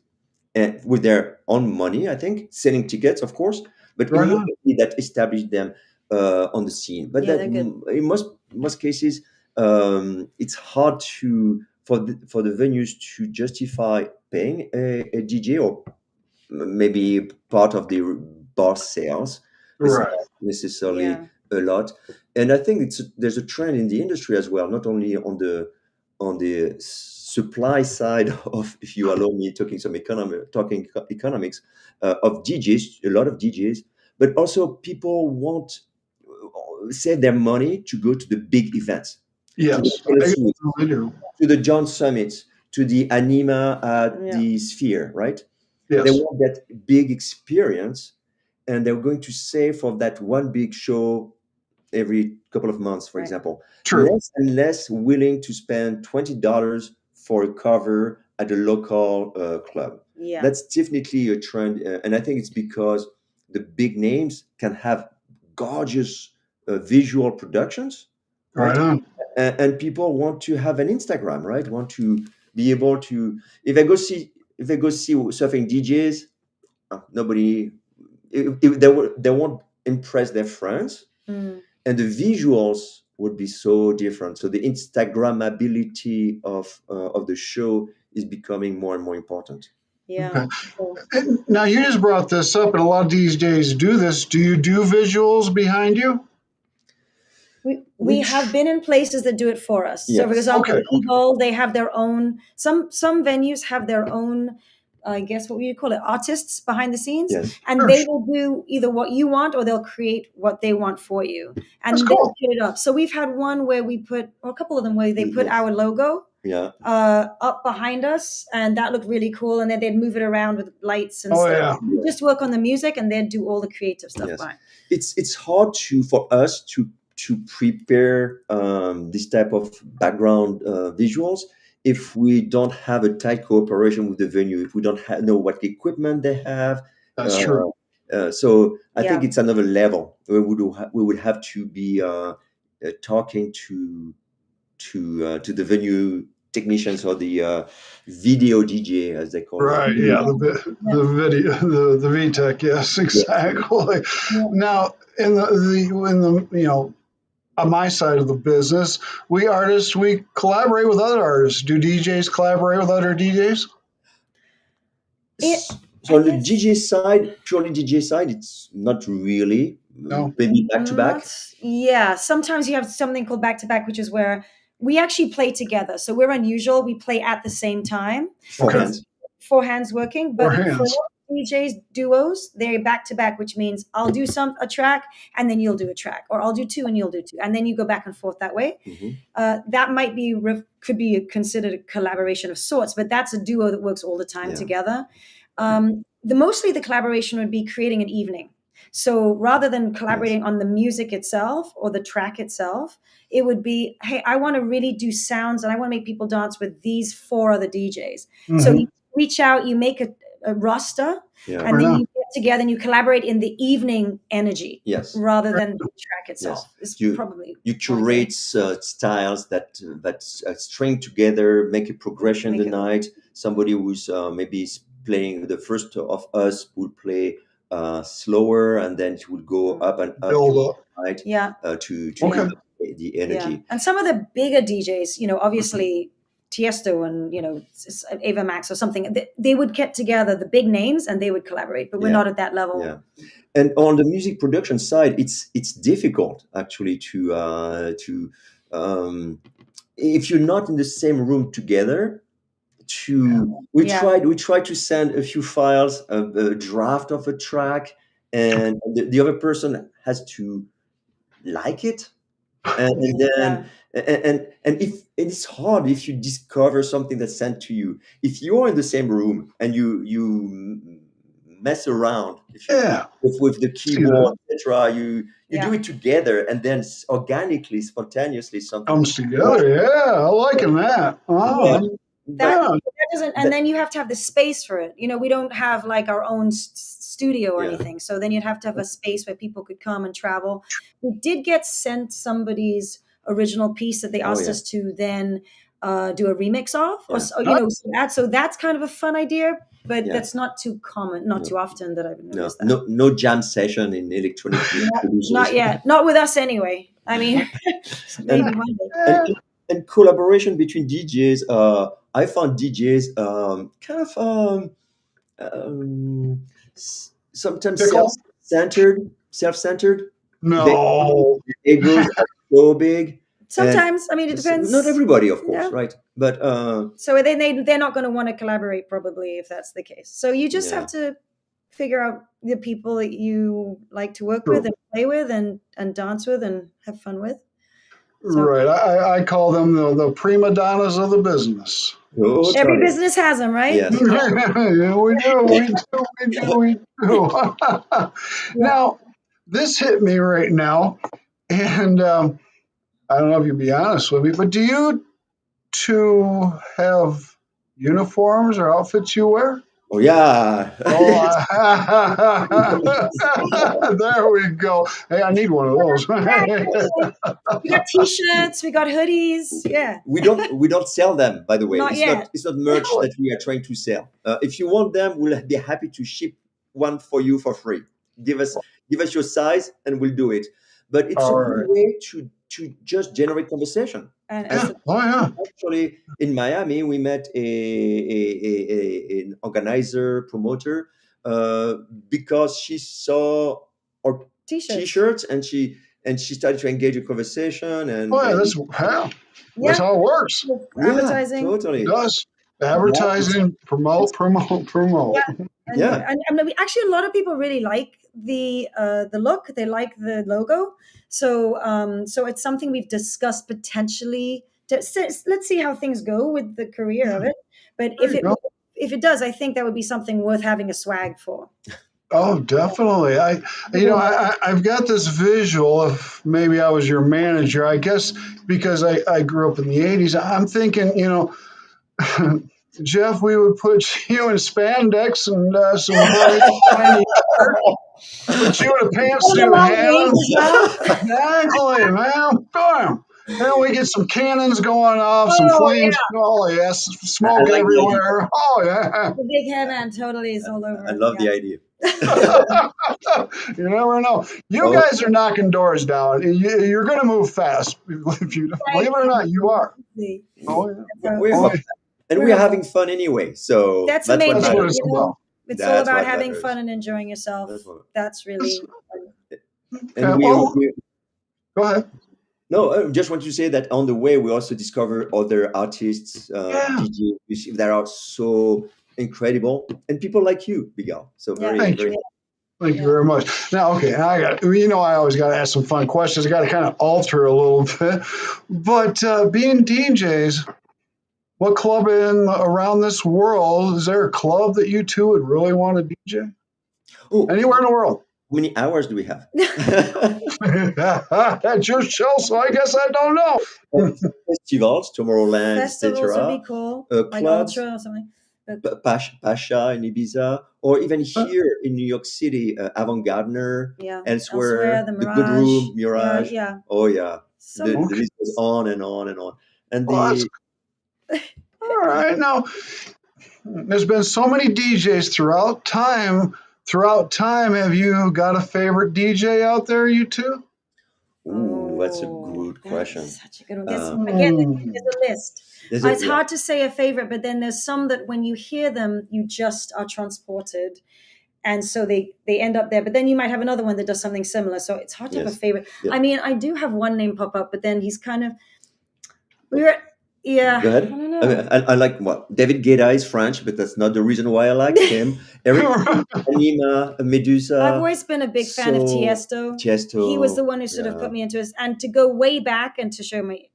and with their own money, I think, selling tickets, of course, but immediately that established them on the scene. But in most cases, it's hard for the venues to justify paying a DJ or maybe part of the bar sales. It's not necessarily a lot. And I think there's a trend in the industry as well, not only on the supply side of, if you allow me talking economics of DJs, a lot of DJs, but also people want save their money to go to the big events. Yes, to the John Summits, to the Anima at the Sphere, right? Yes. They want that big experience, and they're going to save for that one big show every couple of months, for example. True. Less and less willing to spend $20 for a cover at a local club. Yeah. That's definitely a trend, and I think it's because the big names can have gorgeous visual productions, right? And people want to have an Instagram, right? Want to be able to, if they go see surfing DJs, they won't impress their friends, and the visuals would be so different. So the Instagrammability of the show is becoming more and more important. Yeah. Okay. Now you just brought this up, and a lot of DJs do this. Do you do visuals behind you? We have been in places that do it for us. Yes. So, for example, Eagle, they have their own. Some venues have their own. I guess what we call it, artists behind the scenes, and they will do either what you want or they'll create what they want for you, and they'll put it up. So we've had one where we put, or a couple of them where they put our logo up behind us, and that looked really cool. And then they'd move it around with lights and stuff. We just work on the music, and they'd do all the creative stuff behind. It's hard for us to prepare this type of background visuals if we don't have a tight cooperation with the venue, if we don't know what equipment they have. That's true. So I think it's another level. We would have to be talking to the venue technicians or the video DJ, as they call it. Right. Yeah. The video, the VTech. Yes, exactly. Yeah. Now, in the on my side of the business, we artists, we collaborate with other artists. Do DJs collaborate with other DJs? So on the DJ side, purely DJ side, it's not really. No. Maybe back to back. Yeah. Sometimes you have something called back to back, which is where we actually play together. So we're unusual. We play at the same time. Four hands working. But for DJs duos, they're back to back, which means I'll do a track and then you'll do a track, or I'll do two and you'll do two, and then you go back and forth that way. That might be could be considered a collaboration of sorts, but that's a duo that works all the time together. Mostly the collaboration would be creating an evening. So rather than collaborating on the music itself or the track itself, it would be, hey, I want to really do sounds and I want to make people dance with these 4 other DJs. So you reach out, you make a roster, and then you get together and you collaborate in the evening energy rather than the track itself. You curate styles that string together, make a progression the night. Somebody who's maybe playing the first of us would play slower, and then it would go up and up, build up, right? To the energy. Yeah. And some of the bigger DJs, obviously Tiesto and Ava Max or something, they would get together, the big names, and they would collaborate. But we're not at that level. Yeah. And on the music production side, it's difficult actually to if you're not in the same room together. We tried to send a few files, a draft of a track, and the other person has to like it, and then and if it's hard if you discover something that's sent to you. If you're in the same room and you mess around with the keyboard, etc., you do it together, and then organically, spontaneously, something comes together. Yeah, I liking that. That doesn't, and then you have to have the space for it. We don't have like our own studio or anything, so then you'd have to have a space where people could come and travel. We did get sent somebody's original piece that they asked us to then do a remix of, so that's kind of a fun idea, but that's not too common, too often that I've noticed that. No jam session in electronic producers. Not yet, not with us anyway. I mean, maybe one day. And collaboration between DJs, I found DJs sometimes self-centered. No, their egos are so big. Sometimes, I mean, it depends. Not everybody, of course, right? But so they're not going to want to collaborate, probably, if that's the case. So you just have to figure out the people that you like to work with and play with and dance with and have fun with. So, right. I call them the prima donnas of the business. Every business has them, right? Yes. Yeah, we do. Now, this hit me right now, and I don't know if you'll be honest with me, but do you two have uniforms or outfits you wear? Oh, yeah. There we go. Hey, I need one of those. We got T-shirts, we got hoodies. Yeah. We don't sell them, by the way. Not yet. It's not merch that we are trying to sell. If you want them, we'll be happy to ship one for you for free. Give us your size, and we'll do it. But it's a way to just generate conversation. Actually, in Miami, we met an organizer, promoter, because she saw our T-shirts, and she started to engage in conversation. And that's how it works. Advertising, totally. It does. Advertising, promote. Yeah. And actually, a lot of people really like the look. They like the logo. So it's something we've discussed potentially. Let's see how things go with the career of it. But if it does, I think that would be something worth having a swag for. Oh, definitely. I've got this visual of maybe I was your manager. I guess because I grew up in the 80s. I'm thinking, Jeff, we would put you in spandex and some shiny shirt. Put you in a pantsuit, Hannah. Exactly, man. Bam. Then we get some cannons going off, some flames. Yeah. Oh, yes. Smoke everywhere. Oh, yeah. The big headband totally is all over. I love the idea. You never know. You guys are knocking doors down. You're going to move fast. If you believe it or not, you are. And we're having fun anyway. So that's amazing. It's all about having fun and enjoying yourself. That's really fun. Go ahead. No, I just want to say that on the way, we also discover other artists, DJs that are so incredible, and people like you, Miguel. So Thank you very much. Now, okay, I always got to ask some fun questions. I got to kind of alter a little bit, but being DJs, what club around this world is there a club that you two would really want to DJ? Ooh. Anywhere in the world? How many hours do we have? That's your show, so I guess I don't know. Festivals, Tomorrowland, Festivals would be etc. cool, like Clubs, Ultra or something. Pasha in Ibiza, or even here in New York City, Avant-Gardener, Yeah, elsewhere, the the Good Mirage. Room, Mirage. Yeah. Oh yeah, So the Okay. list goes on and on and on. And Well, the all right. Now, there's been so many DJs throughout time. Throughout time, have you got a favorite DJ out there, you two? ooh, that's a Oh, good that question. is such a good one. Again, Hmm. there's a list. It's hard to say a favorite, but then there's some that when you hear them, you just are transported. And so they end up there. But then you might have another one that does something similar. So it's hard to have a Yes. favorite. Yeah. I mean, I do have one name pop up, but then he's kind of Go ahead. I don't know. I mean, I like David Guetta is French, but that's not the reason why I like him. Eric Anima, Medusa. I've always been a big fan of Tiesto. Tiesto. He was the one who sort of put me into it. And to go way back and to show me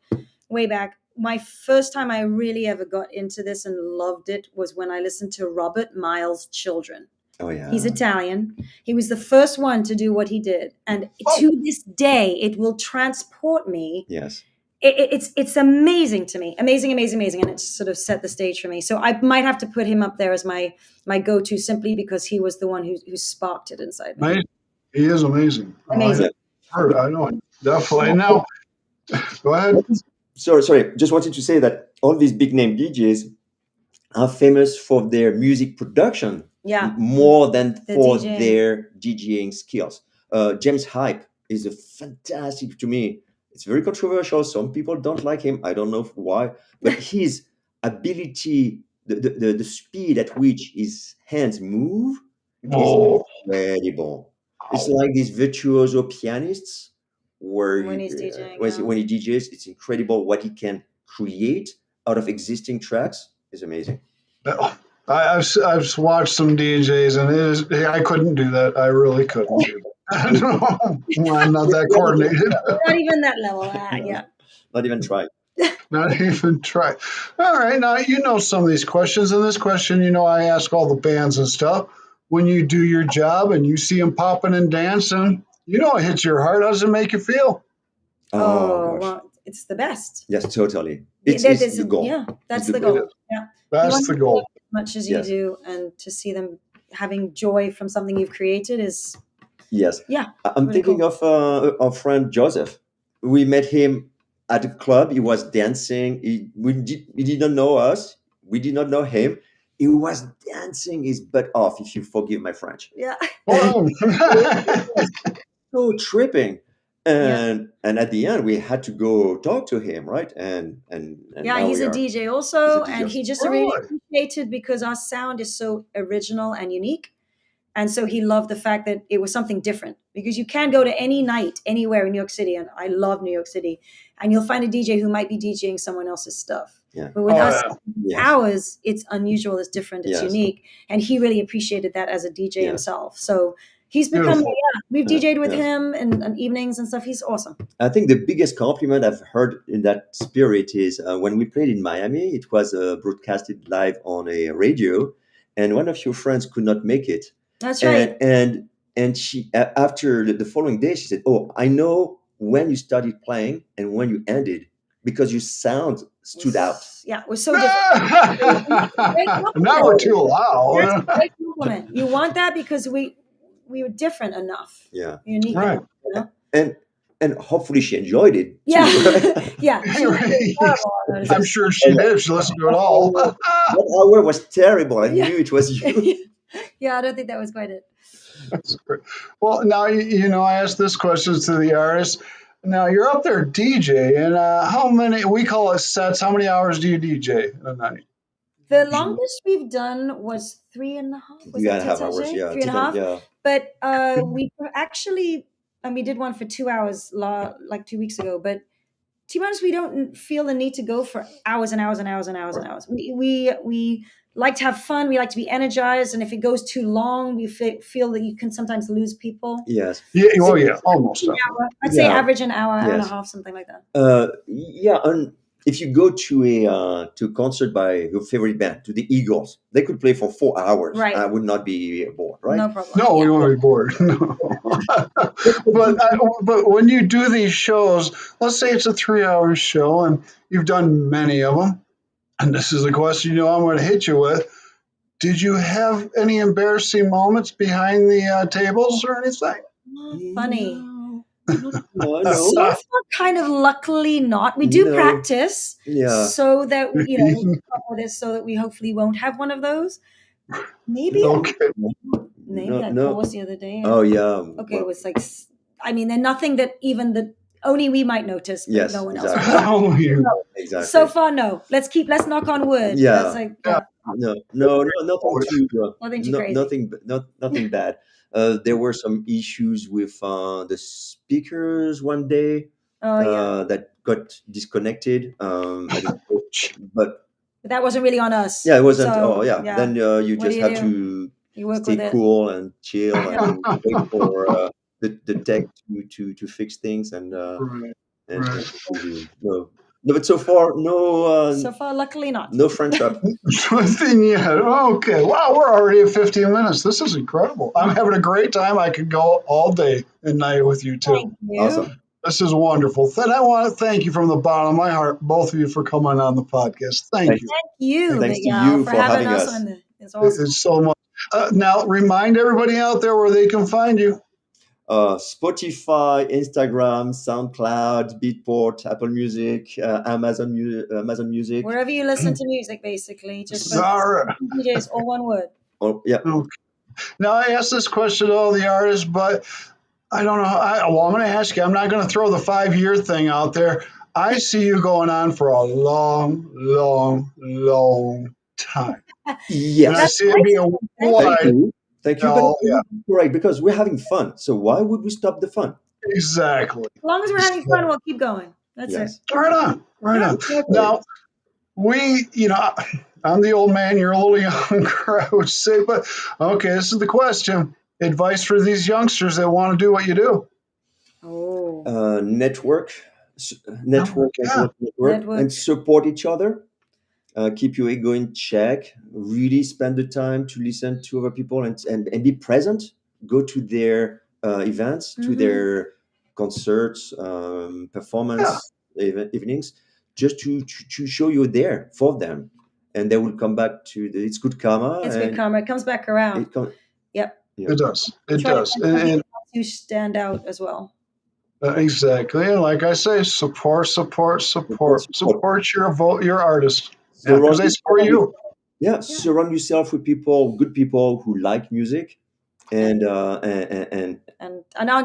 way back, my first time I really ever got into this and loved it was when I listened to Robert Miles' Children. Oh yeah. He's Italian. He was the first one to do what he did. And to this day, it will transport me. Yes. It's amazing to me. Amazing. And it's sort of set the stage for me. So I might have to put him up there as my go-to simply because he was the one who sparked it inside me. He is amazing. Amazing. I know it. Definitely. Now, go ahead. Sorry. Just wanted to say that all these big name DJs are famous for their music production. Yeah. More than for DJing. their DJing skills. James Hype is a fantastic to me. It's very controversial. Some people don't like him. I don't know why, but his ability, the speed at which his hands move is incredible. It's like these virtuoso pianists When he's DJing, when he DJs, it's incredible what he can create out of existing tracks. Is amazing. I've watched some DJs, and I couldn't do that. I really couldn't do that. I'm not that coordinated. Not even that level. Yeah. Not even try. Not even try. All right. Now, you know some of these questions. And this question, I ask all the bands and stuff. When you do your job and you see them popping and dancing, it hits your heart. How does it make you feel? Well, it's the best. Yes, totally. It's the goal. Yeah, that's the goal. Yeah. That's the goal. As much as you do, and to see them having joy from something you've created is... Yes. Yeah. I'm really thinking of our friend Joseph. We met him at a club. He was dancing. He didn't know us. We did not know him. He was dancing his butt off, if you forgive my French. Yeah. So tripping. And at the end, we had to go talk to him, right? And yeah, he's a DJ also, and he just really appreciated because our sound is so original and unique. And so he loved the fact that it was something different because you can go to any night anywhere in New York City. And I love New York City. And you'll find a DJ who might be DJing someone else's stuff. Yeah. But with us, ours, it's unusual, it's different, it's unique. And he really appreciated that as a DJ himself. So he's become, we've DJed with him and evenings and stuff. He's awesome. I think the biggest compliment I've heard in that spirit is when we played in Miami, it was broadcasted live on a radio. And one of your friends could not make it. That's right. And she, after the following day, she said, "Oh, I know when you started playing and when you ended because your sound stood out." Yeah, it was so different. Now we're too loud. That's a great compliment. You want that because we were different enough. Yeah. Unique right. Enough, And hopefully she enjoyed it. Yeah. Too. Yeah. I'm sure she did. She listened to it all. That hour was terrible. I knew it was you. Yeah, I don't think that was quite it. That's great. Well, now, I asked this question to the artists. Now, you're up there DJ, and how many, we call it sets, how many hours do you DJ a night? The longest we've done was 3.5. 3.5 hours, yeah. 3.5. Yeah. But we actually, and we did one for 2 hours like 2 weeks ago, but to be honest, we don't feel the need to go for hours and hours and hours and hours and hours. We like to have fun. We like to be energized. And if it goes too long, we feel that you can sometimes lose people. Yes. Yeah. Oh, yeah. Almost. I'd say average an hour, hour and a half, something like that. Yeah. And if you go to a concert by your favorite band, to the Eagles, they could play for 4 hours. Right. I would not be bored, right? No problem. No, Yeah. we won't be bored. No. but when you do these shows, let's say it's a 3 hour show and you've done many of them, and this is a question I'm going to hit you with. Did you have any embarrassing moments behind the tables or anything? Funny. No. So far, kind of luckily not. We do practice, so that we cover this, so that we hopefully won't have one of those. Maybe. Okay. Maybe that pause the other day. Oh yeah. Okay, it was like, I mean, they're nothing that even only we might notice, but Yes, no one exactly. else. Exactly. So far, no. Let's knock on wood. Yeah. That's like, No, nothing too crazy. Nothing bad. There were some issues with the speakers one day that got disconnected. I don't know, but that wasn't really on us. Yeah, it wasn't. So, Then you just have to stay cool and chill and wait for the tech to fix things and no. No, but so far, no. So far, luckily not. No friendship. Nothing yet. Okay. Wow, we're already at 15 minutes. This is incredible. I'm having a great time. I could go all day and night with you too. Thank you. Awesome. This is wonderful. And I want to thank you from the bottom of my heart, both of you, for coming on the podcast. Thank you. Thank you, Thanks to Miguel, you for having us. on this. It's awesome. It's so much. Now, remind everybody out there where they can find you. Spotify, Instagram, SoundCloud, Beatport, Apple Music, Amazon Music. Wherever you listen to music, basically. Just DJs, all one word. Oh, yeah. Okay. Now, I asked this question to all the artists, but I don't know. I'm going to ask you. I'm not going to throw the 5-year thing out there. I see you going on for a long, long, long time. Yes. And I see it being wide. Thank you. No, right, because we're having fun. So why would we stop the fun? Exactly. As long as we're having fun, we'll keep going. That's it. Right on. Right on. Now, I'm the old man. You're a little younger, I would say. But, okay, this is the question. Advice for these youngsters that want to do what you do. Oh. Network, and support each other. Keep your ego in check. Really spend the time to listen to other people and be present. Go to their events, to their concerts, performance evenings, just to show you're there for them, and they will come back to it's good karma. It's good karma. It comes back around. Yep. Yeah. It does. It does. And you stand out as well. Exactly. And like I say, support your artist. Because they support you. Yeah, surround yourself with good people who like music, and not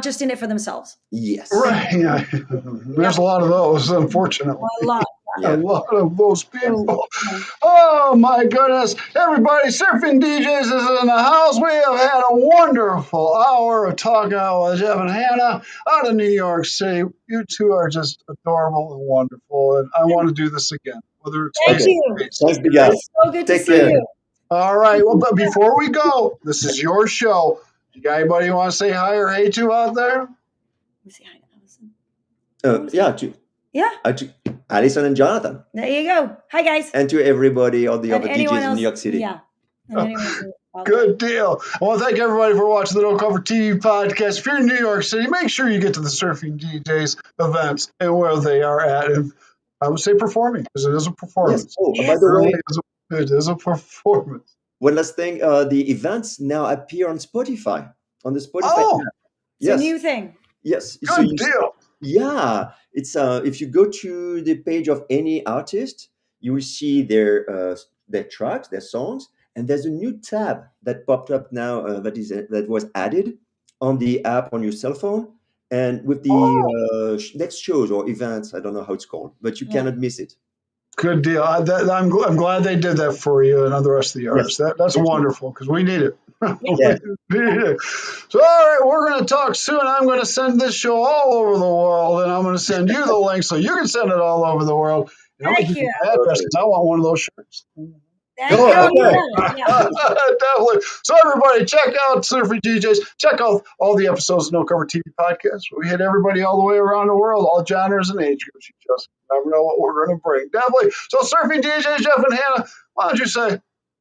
just in it for themselves. Yes. Right. Yeah. There's a lot of those, unfortunately. A lot. A lot of those people. Oh my goodness. Everybody, Surfing DJs is in the house. We have had a wonderful hour of talking with Jeff and Hannah out of New York City. You two are just adorable and wonderful. And I want to do this again. Whether it's Thank you. Thanks, guys. So good to see you. All right. Well, but before we go, this is your show. You got anybody you want to say hi or hey to out there? Say hi to Allison. To Allison and Jonathan. There you go. Hi, guys. And to everybody, all the other DJs in New York City. Yeah. Good deal. I want to thank everybody for watching the No Cover TV podcast. If you're in New York City, make sure you get to the Surfing DJs events and where they are at. And I would say performing, because it is a performance. Yes. Oh, by the way, it is a performance. One last thing, the events now appear on Spotify, on the Spotify app. It's a new thing. Yes. Good deal. Yeah. It's if you go to the page of any artist, you will see their tracks, their songs, and there's a new tab that popped up now that was added on the app on your cell phone. And with the next shows or events, I don't know how it's called, but you cannot miss it. Good deal. I'm glad they did that for you and the rest of the artists. Yes. That's wonderful, because we need it. Yeah. So, all right, we're going to talk soon. I'm going to send this show all over the world, and I'm going to send you the link so you can send it all over the world. And I'm going to give you the address because I want one of those shirts. Definitely. So everybody, check out Surfing DJs. Check out all the episodes of No Cover TV podcast. We hit everybody all the way around the world, all genres and age groups. You just never know what we're going to bring. Definitely. So Surfing DJs, Jeff and Hannah, why don't you say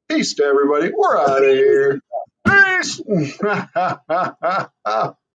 peace to everybody? We're out of here. Peace.